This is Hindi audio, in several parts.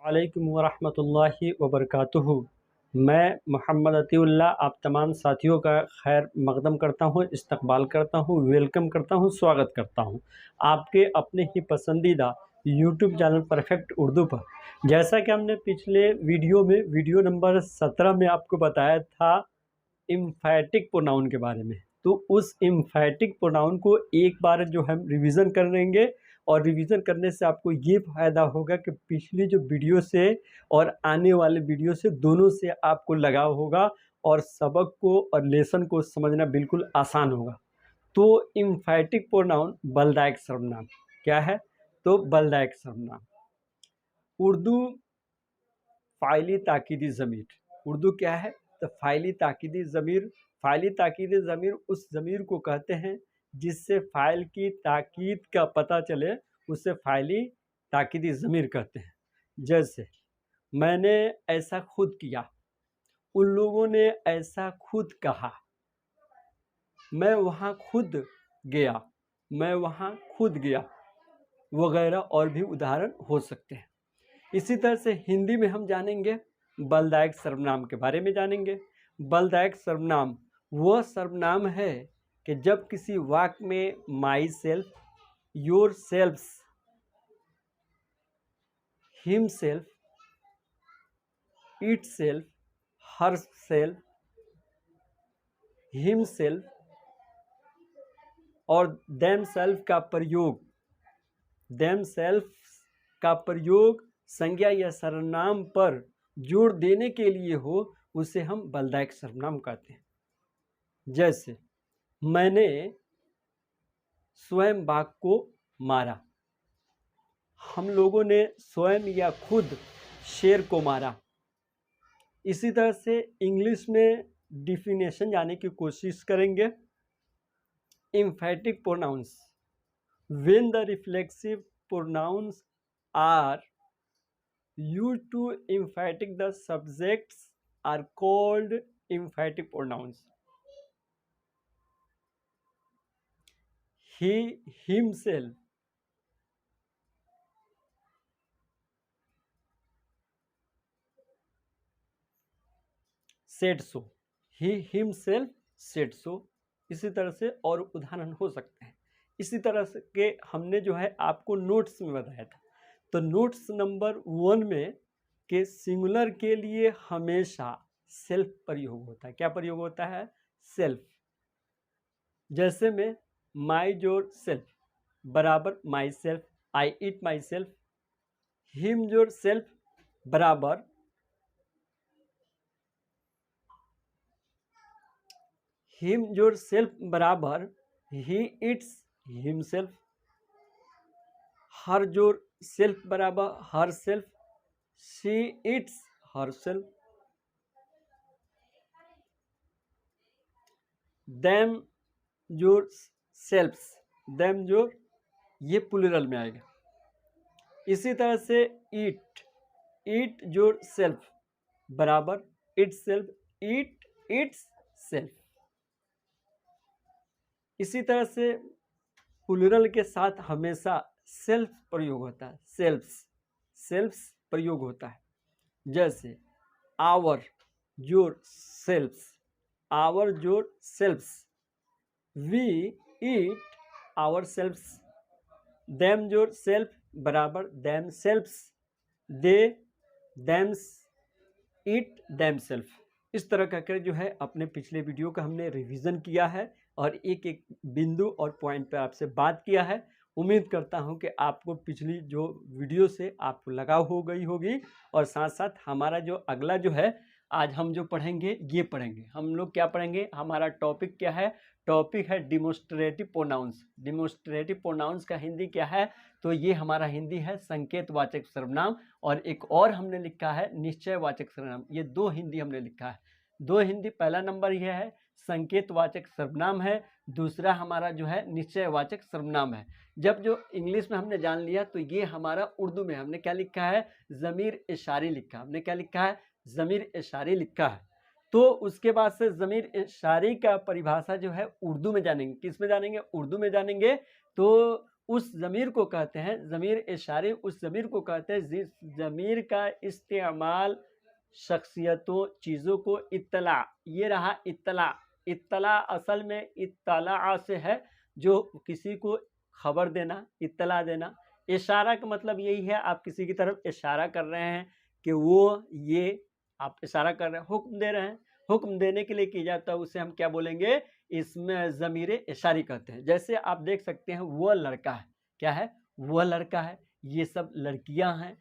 वालेकुम वरहमतुल्लाहि वबरकातुहू। मैं मोहम्मद अतीउल्लाह आप तमाम साथियों का खैर मकदम करता हूँ, इस्तकबाल करता हूँ, वेलकम करता हूँ, स्वागत करता हूँ आपके अपने ही पसंदीदा यूट्यूब चैनल परफेक्ट उर्दू पर। जैसा कि हमने पिछले वीडियो में वीडियो नंबर 17 में आपको बताया था एम्फैटिक प्रोनाउन के बारे में, तो उस एम्फैटिक प्रोनाउन को एक बार जो हम रिवीजन कर लेंगे और रिवीजन करने से आपको ये फ़ायदा होगा कि पिछली जो वीडियो से और आने वाले वीडियो से दोनों से आपको लगाव होगा और सबक को और लेसन को समझना बिल्कुल आसान होगा। तो एम्फैटिक प्रोनाउन बलदायक सर्वनाम क्या है? तो बलदायक सर्वनाम उर्दू फ़ाइली ताकीदी ज़मीर। उर्दू क्या है? तो फ़ाइली ताकीदी ज़मीर। फ़ाइली ताकीदी ज़मीर उस ज़मीर को कहते हैं जिससे फ़ाइल की ताकीद का पता चले, उसे फ़ाइली ताकीदी ज़मीर कहते हैं। जैसे मैंने ऐसा खुद किया, उन लोगों ने ऐसा खुद कहा, मैं वहाँ खुद गया, मैं वहाँ खुद गया, वगैरह और भी उदाहरण हो सकते हैं। इसी तरह से हिंदी में हम जानेंगे बलदायक सर्वनाम के बारे में जानेंगे। बलदायक सर्वनाम वह सर्वनाम है कि जब किसी वाक्य में myself, yourselves, himself, itself, herself, himself और देम सेल्फ का प्रयोग संज्ञा या सर्वनाम पर जोर देने के लिए हो, उसे हम बलदायक सर्वनाम कहते हैं। जैसे मैंने स्वयं बाघ को मारा, हम लोगों ने स्वयं या खुद शेर को मारा। इसी तरह से इंग्लिश में डिफिनेशन जाने की कोशिश करेंगे। Emphatic pronouns when the reflexive pronouns are used to emphatic the subjects are called emphatic pronouns. He himself, said so. He himself said so. इसी तरह से और उदाहरण हो सकते हैं। इसी तरह से के हमने जो है आपको नोट्स में बताया था, तो नोट्स नंबर 1 में के सिंगुलर के लिए हमेशा सेल्फ प्रयोग होता है। क्या प्रयोग होता है? सेल्फ। जैसे में माई योर सेल्फ बराबर my self, I it my self. Him your self बराबर हिम योर सेल्फ बराबर he it's himself. Her your self बराबर her self, she it's her self. Them your selves, them your, ये प्लूरल में आएगा। इसी तरह से ईट योर सेल्फ बराबर it self, it its self. इसी तरह से प्लूरल के साथ हमेशा सेल्फ प्रयोग होता है, सेल्फ्स प्रयोग होता है। जैसे our yourselves, our yourselves. We eat ourselves. Them your self बराबर themselves, they them's eat themself. इस तरह का कर जो है अपने पिछले वीडियो का हमने रिवीजन किया है और एक एक बिंदु और पॉइंट पर आपसे बात किया है। उम्मीद करता हूं कि आपको पिछली जो वीडियो से आपको लगाव हो गई होगी और साथ साथ हमारा जो अगला जो है आज हम जो पढ़ेंगे ये पढ़ेंगे। हम लोग क्या पढ़ेंगे? हमारा टॉपिक क्या है? टॉपिक है डिमोस्ट्रेटिव प्रोनाउंस। डिमोस्ट्रेटिव प्रोनाउंस का हिंदी क्या है? तो ये हमारा हिंदी है संकेतवाचक सर्वनाम और एक और हमने लिखा है निश्चयवाचक सर्वनाम। ये दो हिंदी हमने लिखा है, दो हिंदी। पहला नंबर यह है संकेतवाचक सर्वनाम है, दूसरा हमारा जो है निश्चयवाचक सर्वनाम है। जब जो इंग्लिश में हमने जान लिया तो ये हमारा उर्दू में हमने क्या लिखा है? ज़मीर इशारी लिखा। हमने क्या लिखा है? ज़मीर इशारी लिखा है। तो उसके बाद से ज़मीर इशारी का परिभाषा जो है उर्दू में जानेंगे। किस में जानेंगे? उर्दू में जानेंगे। तो उस ज़मीर को कहते हैं, ज़मीर इशारे उस ज़मीर को कहते हैं जिस ज़मीर का इस्तेमाल शख्सियतों, चीज़ों को इत्तला, ये रहा इत्तला। इत्तला असल में इत्तला से है, जो किसी को खबर देना, इत्तला देना। इशारा का मतलब यही है, आप किसी की तरफ इशारा कर रहे हैं कि वो ये, आप इशारा कर रहे हैं, हुक्म दे रहे हैं। हुक्म देने के लिए किया जाता है, उसे हम क्या बोलेंगे, इसमें ज़मीर इशारी कहते हैं। जैसे आप देख सकते हैं, वह लड़का है, क्या है, वह लड़का है, ये सब लड़कियां हैं,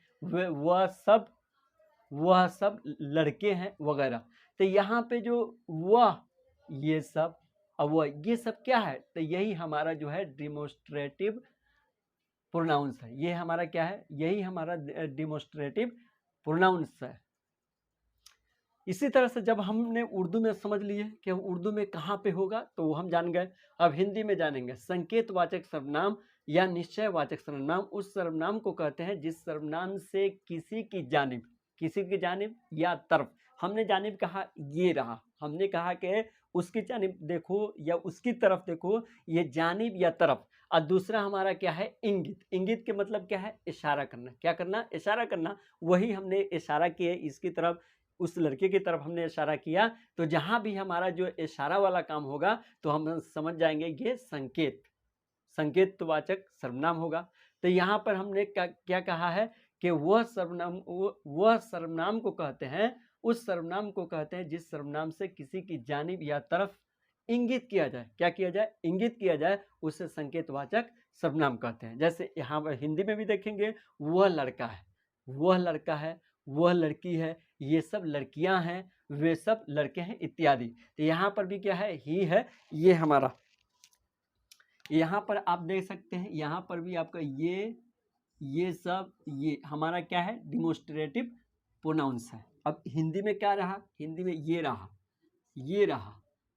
वह सब लड़के हैं वगैरह। तो यहाँ पे जो वह, ये सब और वह, ये सब क्या है, तो यही हमारा जो है डिमोस्ट्रेटिव प्रोनाउंस है। ये हमारा क्या है, यही हमारा डिमोस्ट्रेटिव प्रोनाउंस है। इसी तरह से जब हमने उर्दू में समझ लिए कि उर्दू में कहाँ पे होगा, तो हम जान गए। अब हिंदी में जानेंगे। संकेतवाचक सर्वनाम या निश्चयवाचक सर्वनाम उस सर्वनाम को कहते हैं जिस सर्वनाम से किसी की जानिब या तरफ, हमने जानिब कहा, ये रहा, हमने कहा कि उसकी जानिब देखो या उसकी तरफ देखो, ये जानिब या तरफ। और दूसरा हमारा क्या है, इंगित। इंगित के मतलब क्या है, इशारा करना। क्या करना, इशारा करना। वही हमने इशारा किया इसकी तरफ, उस लड़के की तरफ हमने इशारा किया, तो जहां भी हमारा जो इशारा वाला काम होगा तो हम समझ जाएंगे ये संकेतवाचक सर्वनाम होगा। तो यहाँ पर हमने क्या कहा है कि वह सर्वनाम को कहते हैं, उस सर्वनाम को कहते हैं जिस सर्वनाम से किसी की जानिब या तरफ इंगित किया जाए। क्या किया जाए, इंगित किया जाए, उसे संकेतवाचक सर्वनाम कहते हैं। जैसे यहाँ पर हिंदी में भी देखेंगे, वह लड़का है, वह लड़का है, वह लड़की है, ये सब लड़कियां हैं, वे सब लड़के हैं, इत्यादि। तो यहाँ पर भी क्या है, ही है, ये हमारा। यहाँ पर आप देख सकते हैं, यहाँ पर भी आपका ये सब, ये हमारा क्या है, डिमोस्ट्रेटिव प्रोनाउंस है। अब हिंदी में क्या रहा, हिंदी में ये रहा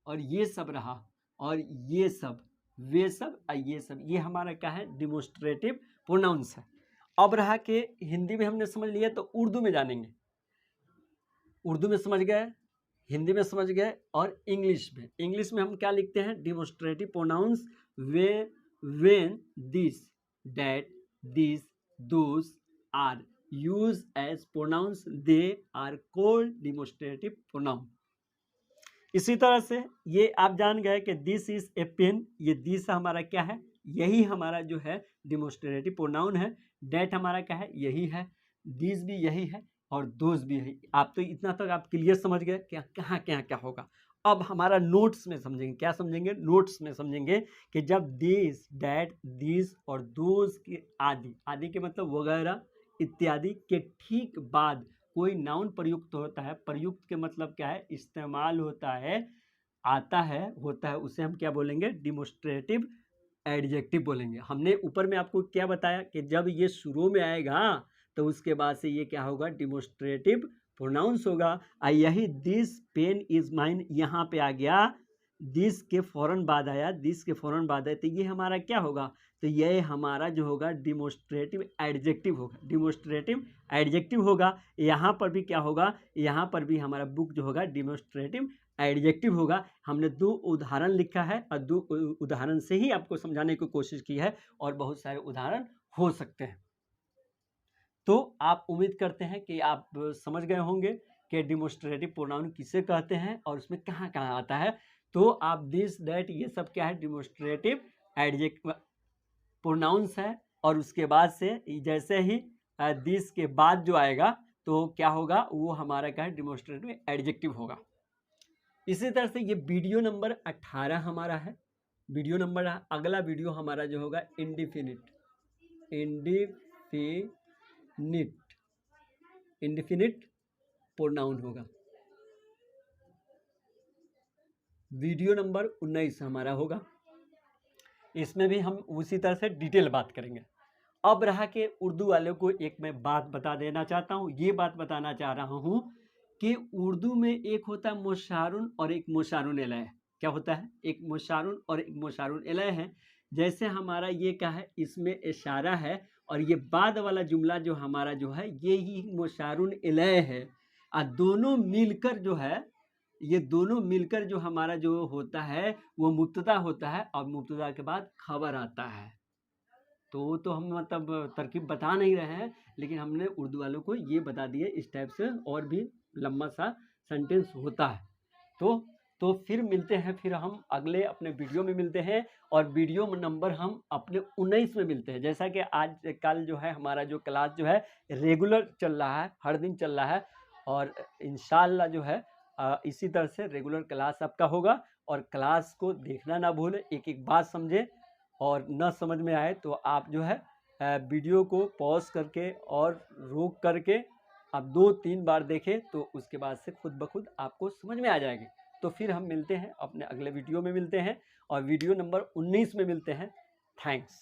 और ये सब रहा, और ये सब, वे सब, ये सब, ये हमारा क्या है, डिमोस्ट्रेटिव प्रोनाउंस है। अब रहा कि हिंदी में हमने समझ लिया, तो उर्दू में जानेंगे। उर्दू में समझ गए, हिंदी में समझ गए, और इंग्लिश में हम क्या लिखते हैं, demonstrative pronouns when this, that, this, those are use as pronouns, they are called demonstrative pronoun. इसी तरह से ये आप जान गए कि दिस इज ए पेन, ये दिस हमारा क्या है, यही हमारा जो है डिमोस्ट्रेटिव प्रोनाउन है। डेट हमारा क्या है, यही है। दिस भी यही है, और दोज भी यही। आप तो इतना तक आप क्लियर समझ गए कि कहाँ क्या होगा। अब हमारा नोट्स में समझेंगे। क्या समझेंगे, नोट्स में समझेंगे कि जब दिस, डैट, दिस और दोज के आदि के मतलब वगैरह इत्यादि के ठीक बाद कोई नाउन प्रयुक्त होता है। प्रयुक्त के मतलब क्या है, इस्तेमाल होता है, आता है, होता है, उसे हम क्या बोलेंगे, डिमोस्ट्रेटिव एडजेक्टिव बोलेंगे। हमने ऊपर में आपको क्या बताया कि जब ये शुरू में आएगा तो उसके बाद से ये क्या होगा, डिमोस्ट्रेटिव प्रोनाउंस होगा। यही दिस पेन इज माइन यहाँ पे आ गया, दिस के फौरन बाद आया, दिस के फौरन बाद आया, तो ये हमारा क्या होगा, तो ये हमारा जो होगा डिमोस्ट्रेटिव एडजेक्टिव होगा। डिमोस्ट्रेटिव एडजेक्टिव होगा। यहाँ पर भी क्या होगा, यहाँ पर भी हमारा बुक जो होगा डिमोस्ट्रेटिव एडजेक्टिव होगा। हमने 2 उदाहरण लिखा है और 2 उदाहरण से ही आपको समझाने की कोशिश की है, और बहुत सारे उदाहरण हो सकते हैं। तो आप उम्मीद करते हैं कि आप समझ गए होंगे कि डिमोस्ट्रेटिव प्रोनाउन किसे कहते हैं और उसमें कहाँ आता है। तो आप दिस, दैट, ये सब क्या है, डिमोस्ट्रेटिव एडजेक्टिव प्रोनाउंस है। और उसके बाद से जैसे ही दिस के बाद जो आएगा तो क्या होगा, वो हमारा क्या है, डिमोस्ट्रेटिव एडजेक्टिव होगा। इसी तरह से ये वीडियो नंबर 18 हमारा है। वीडियो नंबर, अगला वीडियो हमारा जो होगा इंडिफिनिट प्रोनाउन होगा। वीडियो नंबर 19 हमारा होगा। इसमें भी हम उसी तरह से डिटेल बात करेंगे। अब रहा कि उर्दू वालों को एक मैं बात बता देना चाहता हूँ। ये बात बताना चाह रहा हूँ कि उर्दू में एक होता है मुशारुन और एक मुशारुन इलैह। क्या होता है, एक मुशारुन और एक मुशारुन इलैह है। जैसे हमारा ये क्या है, इसमें इशारा है, और ये बाद वाला जुमला जो हमारा जो है ये ही मुशारुन इलैह है। और दोनों मिलकर जो है, ये दोनों मिलकर जो हमारा जो होता है वो मुब्तदा होता है, और मुब्तदा के बाद खबर आता है। तो वो तो हम मतलब तरकीब बता नहीं रहे हैं, लेकिन हमने उर्दू वालों को ये बता दिया इस टाइप से और भी लंबा सा सेंटेंस होता है। तो फिर मिलते हैं, फिर हम अगले अपने वीडियो में मिलते हैं और वीडियो नंबर हम अपने 19 में मिलते हैं। जैसा कि आज कल जो है हमारा जो क्लास जो है रेगुलर चल रहा है, हर दिन चल रहा है और इंशाल्लाह जो है इसी तरह से रेगुलर क्लास आपका होगा। और क्लास को देखना ना भूलें, एक एक बात समझें और न समझ में आए तो आप जो है वीडियो को पॉज करके और रोक करके आप 2-3 बार देखें तो उसके बाद से खुद ब खुद आपको समझ में आ जाएगी। तो फिर हम मिलते हैं अपने अगले वीडियो में मिलते हैं और वीडियो नंबर 19 में मिलते हैं। थैंक्स।